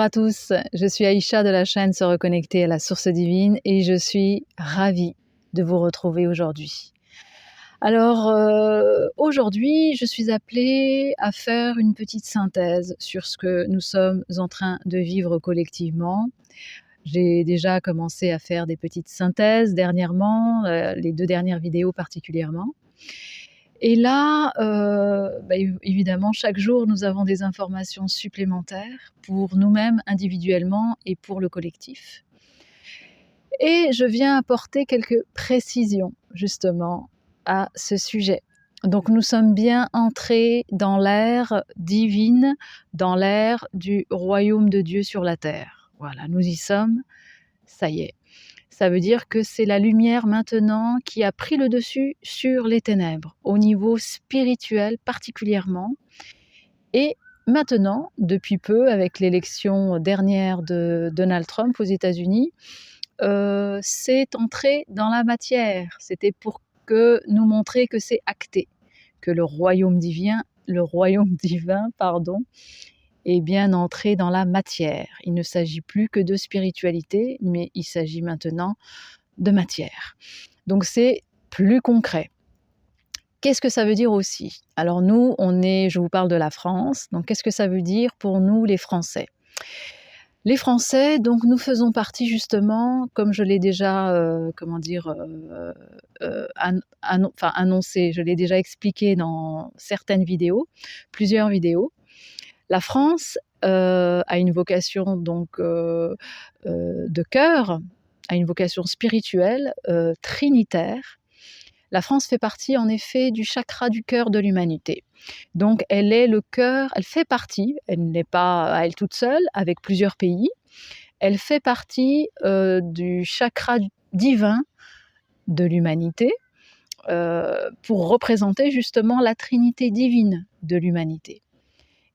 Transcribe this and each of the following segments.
à tous, je suis Aïcha de la chaîne Se Reconnecter à la Source Divine et je suis ravie de vous retrouver aujourd'hui. Alors aujourd'hui, je suis appelée à faire une petite synthèse sur ce que nous sommes en train de vivre collectivement. J'ai déjà commencé à faire des petites synthèses dernièrement, les 2 dernières vidéos particulièrement. Et là, évidemment, chaque jour, nous avons des informations supplémentaires pour nous-mêmes individuellement et pour le collectif. Et je viens apporter quelques précisions, justement, à ce sujet. Donc nous sommes bien entrés dans l'ère divine, dans l'ère du royaume de Dieu sur la terre. Voilà, nous y sommes, ça y est. Ça veut dire que c'est la lumière maintenant qui a pris le dessus sur les ténèbres, au niveau spirituel particulièrement. Et maintenant, depuis peu, avec l'élection dernière de Donald Trump aux États-Unis, c'est entré dans la matière. C'était pour nous montrer que c'est acté, que le royaume divin, est bien entré dans la matière. Il ne s'agit plus que de spiritualité, mais il s'agit maintenant de matière. Donc c'est plus concret. Qu'est-ce que ça veut dire aussi? Alors nous, je vous parle de la France, donc qu'est-ce que ça veut dire pour nous les Français? Les Français, donc nous faisons partie justement, comme je l'ai déjà, annoncé, je l'ai déjà expliqué dans certaines vidéos, plusieurs vidéos. La France a une vocation donc de cœur, a une vocation spirituelle, trinitaire. La France fait partie en effet du chakra du cœur de l'humanité. Donc elle est le cœur, elle fait partie, elle n'est pas à elle toute seule, avec plusieurs pays, elle fait partie du chakra divin de l'humanité pour représenter justement la trinité divine de l'humanité.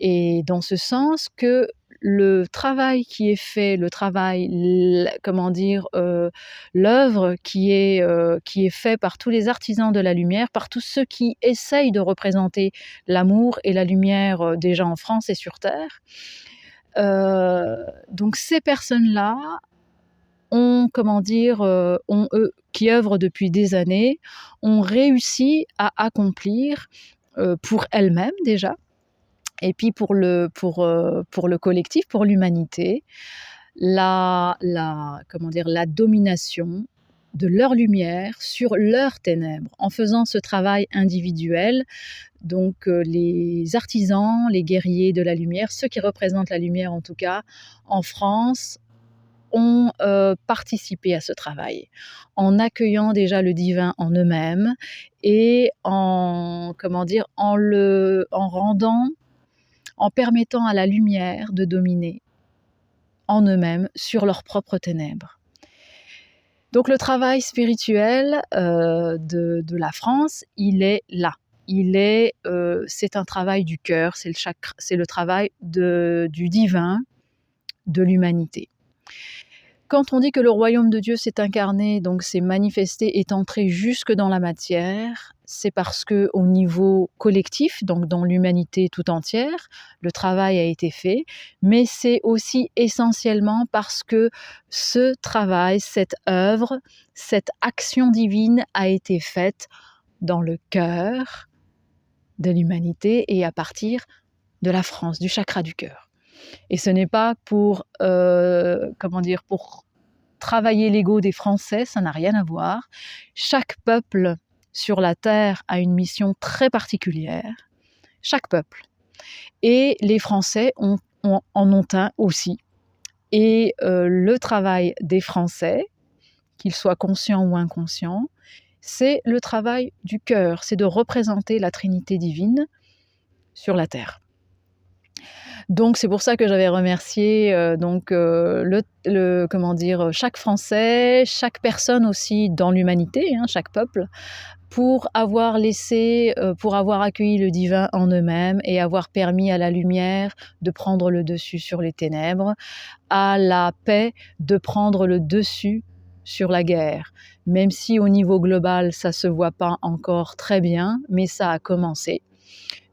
Et dans ce sens que le travail qui est fait, l'œuvre qui est faite par tous les artisans de la lumière, par tous ceux qui essayent de représenter l'amour et la lumière déjà en France et sur Terre. Donc ces personnes-là qui œuvrent depuis des années, ont réussi à accomplir pour elles-mêmes déjà, et puis pour le collectif, pour l'humanité, la domination de leur lumière sur leurs ténèbres, en faisant ce travail individuel. Donc les artisans, les guerriers de la lumière, ceux qui représentent la lumière en tout cas, en France, ont participé à ce travail, en accueillant déjà le divin en eux-mêmes et en permettant à la lumière de dominer en eux-mêmes sur leurs propres ténèbres. Donc le travail spirituel de la France, il est là. C'est un travail du cœur, c'est le travail du divin, de l'humanité. Quand on dit que le royaume de Dieu s'est incarné, donc s'est manifesté, est entré jusque dans la matière, c'est parce que au niveau collectif, donc dans l'humanité tout entière, le travail a été fait, mais c'est aussi essentiellement parce que ce travail, cette œuvre, cette action divine a été faite dans le cœur de l'humanité et à partir de la France, du chakra du cœur. Et ce n'est pas pour travailler l'ego des Français, ça n'a rien à voir. Chaque peuple sur la Terre a une mission très particulière, chaque peuple. Et les Français en ont un aussi. Et le travail des Français, qu'ils soient conscients ou inconscients, c'est le travail du cœur, c'est de représenter la Trinité divine sur la Terre. Donc c'est pour ça que j'avais remercié chaque Français, chaque personne aussi dans l'humanité, chaque peuple, pour avoir accueilli le divin en eux-mêmes et avoir permis à la lumière de prendre le dessus sur les ténèbres, à la paix de prendre le dessus sur la guerre. Même si au niveau global ça se voit pas encore très bien, mais ça a commencé.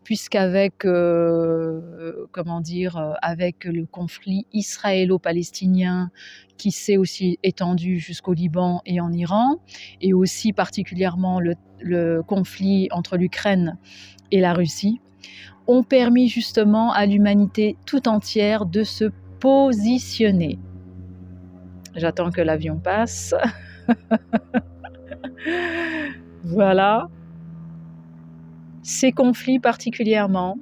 puisqu'avec, avec le conflit israélo-palestinien qui s'est aussi étendu jusqu'au Liban et en Iran, et aussi particulièrement le conflit entre l'Ukraine et la Russie, ont permis justement à l'humanité tout entière de se positionner. J'attends que l'avion passe. Voilà. Ces conflits particulièrement,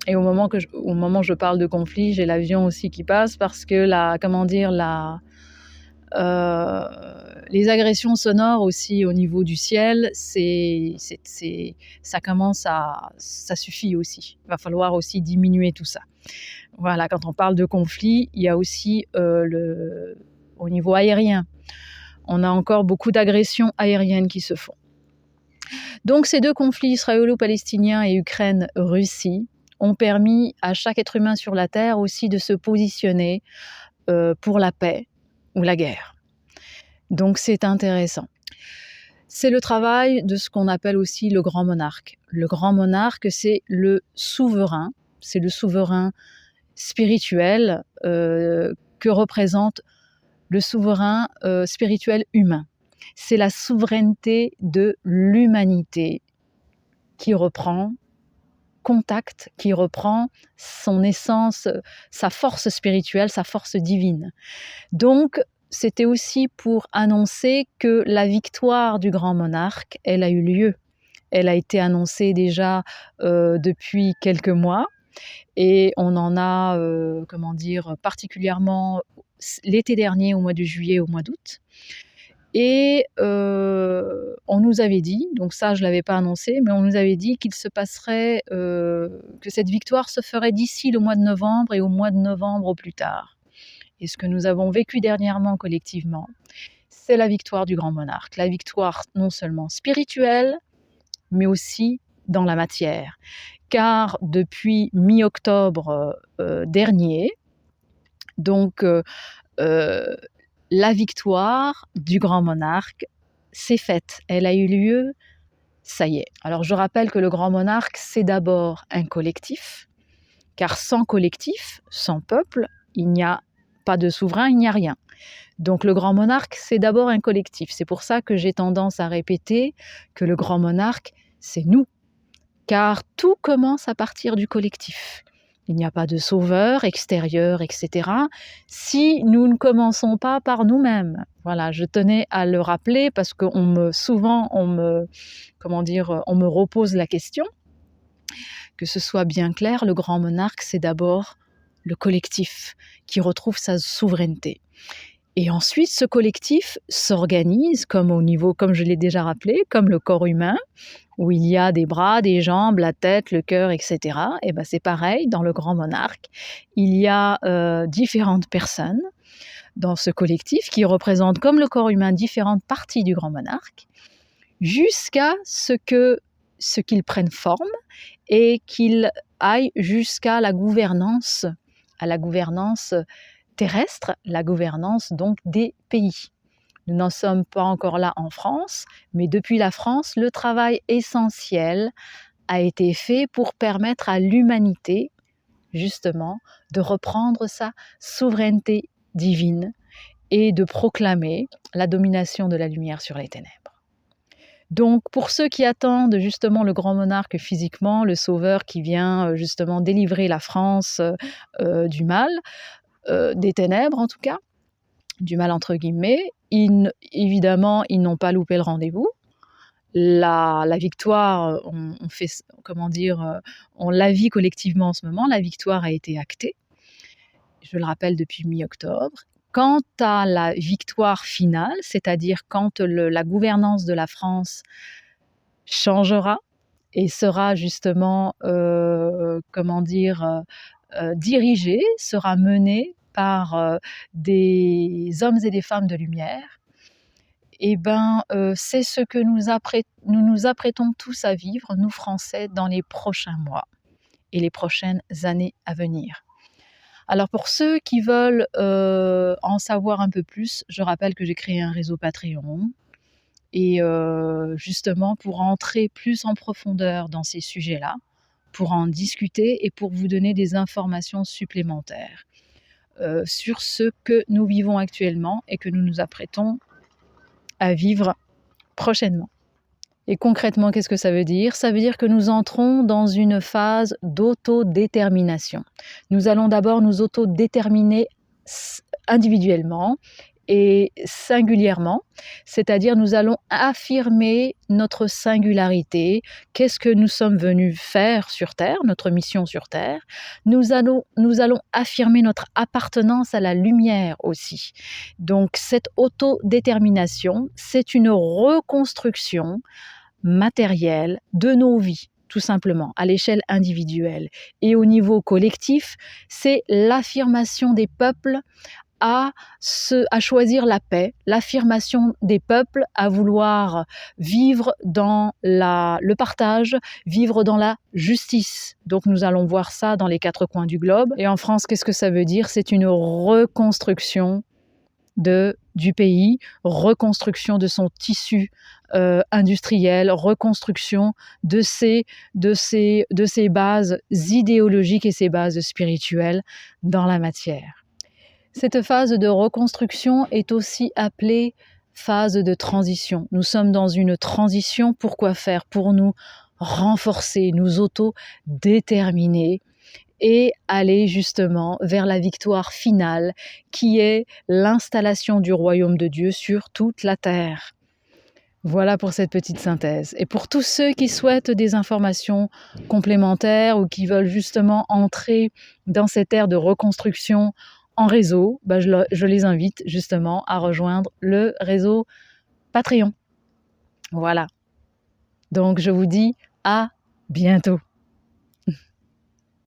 et au moment où je parle de conflit, j'ai l'avion aussi qui passe parce que les agressions sonores aussi au niveau du ciel, ça suffit aussi. Il va falloir aussi diminuer tout ça. Voilà, quand on parle de conflit, il y a aussi au niveau aérien. On a encore beaucoup d'agressions aériennes qui se font. Donc ces deux conflits israélo-palestiniens et Ukraine-Russie ont permis à chaque être humain sur la Terre aussi de se positionner pour la paix ou la guerre. Donc c'est intéressant. C'est le travail de ce qu'on appelle aussi le grand monarque. Le grand monarque, c'est le souverain spirituel que représente le souverain spirituel humain. C'est la souveraineté de l'humanité qui reprend contact, qui reprend son essence, sa force spirituelle, sa force divine. Donc, c'était aussi pour annoncer que la victoire du grand monarque, elle a eu lieu. Elle a été annoncée déjà depuis quelques mois et on en a, particulièrement l'été dernier, au mois de juillet, au mois d'août. Et on nous avait dit, donc ça je ne l'avais pas annoncé, mais on nous avait dit qu'il se passerait, que cette victoire se ferait d'ici le mois de novembre et au mois de novembre au plus tard. Et ce que nous avons vécu dernièrement collectivement, c'est la victoire du grand monarque. La victoire non seulement spirituelle, mais aussi dans la matière. Car depuis mi-octobre dernier, donc la victoire du grand monarque s'est faite. Elle a eu lieu, ça y est. Alors je rappelle que le grand monarque, c'est d'abord un collectif, car sans collectif, sans peuple, il n'y a pas de souverain, il n'y a rien. Donc le grand monarque, c'est d'abord un collectif. C'est pour ça que j'ai tendance à répéter que le grand monarque, c'est nous. Car tout commence à partir du collectif. Il n'y a pas de sauveur extérieur, etc. si nous ne commençons pas par nous-mêmes. Voilà, je tenais à le rappeler parce que souvent on me repose la question. Que ce soit bien clair, le grand monarque, c'est d'abord le collectif qui retrouve sa souveraineté. Et ensuite, ce collectif s'organise comme je l'ai déjà rappelé, comme le corps humain, où il y a des bras, des jambes, la tête, le cœur, etc. Et ben c'est pareil dans le grand monarque. Il y a différentes personnes dans ce collectif qui représentent comme le corps humain différentes parties du grand monarque, jusqu'à ce qu'il prenne forme et qu'il aille jusqu'à la gouvernance terrestre, la gouvernance donc des pays. Nous n'en sommes pas encore là en France, mais depuis la France, le travail essentiel a été fait pour permettre à l'humanité, justement, de reprendre sa souveraineté divine et de proclamer la domination de la lumière sur les ténèbres. Donc, pour ceux qui attendent justement le grand monarque physiquement, le sauveur qui vient justement délivrer la France du mal, des ténèbres en tout cas, du mal entre guillemets, évidemment, ils n'ont pas loupé le rendez-vous. La victoire, on la vit collectivement en ce moment, la victoire a été actée, je le rappelle depuis mi-octobre. Quant à la victoire finale, c'est-à-dire quand la gouvernance de la France changera et sera justement, dirigée, sera menée par des hommes et des femmes de lumière, et c'est ce que nous nous apprêtons tous à vivre, nous Français, dans les prochains mois et les prochaines années à venir. Alors pour ceux qui veulent en savoir un peu plus, je rappelle que j'ai créé un réseau Patreon Et justement pour entrer plus en profondeur dans ces sujets-là, pour en discuter et pour vous donner des informations supplémentaires sur ce que nous vivons actuellement et que nous nous apprêtons à vivre prochainement. Et concrètement, qu'est-ce que ça veut dire? Ça veut dire que nous entrons dans une phase d'autodétermination. Nous allons d'abord nous autodéterminer individuellement et singulièrement, c'est-à-dire nous allons affirmer notre singularité, qu'est-ce que nous sommes venus faire sur Terre, notre mission sur Terre. Nous allons affirmer notre appartenance à la lumière aussi. Donc cette autodétermination, c'est une reconstruction matérielle de nos vies, tout simplement, à l'échelle individuelle. Et au niveau collectif, c'est l'affirmation des peuples à choisir la paix, l'affirmation des peuples à vouloir vivre dans le partage, vivre dans la justice. Donc nous allons voir ça dans les 4 coins du globe. Et en France, qu'est-ce que ça veut dire? C'est une reconstruction du pays, reconstruction de son tissu industriel, reconstruction de ses bases idéologiques et ses bases spirituelles dans la matière. Cette phase de reconstruction est aussi appelée phase de transition. Nous sommes dans une transition. Pourquoi faire? Pour nous renforcer, nous auto-déterminer et aller justement vers la victoire finale qui est l'installation du royaume de Dieu sur toute la terre. Voilà pour cette petite synthèse. Et pour tous ceux qui souhaitent des informations complémentaires ou qui veulent justement entrer dans cette ère de reconstruction en réseau, je les invite justement à rejoindre le réseau Patreon. Voilà. Donc je vous dis à bientôt.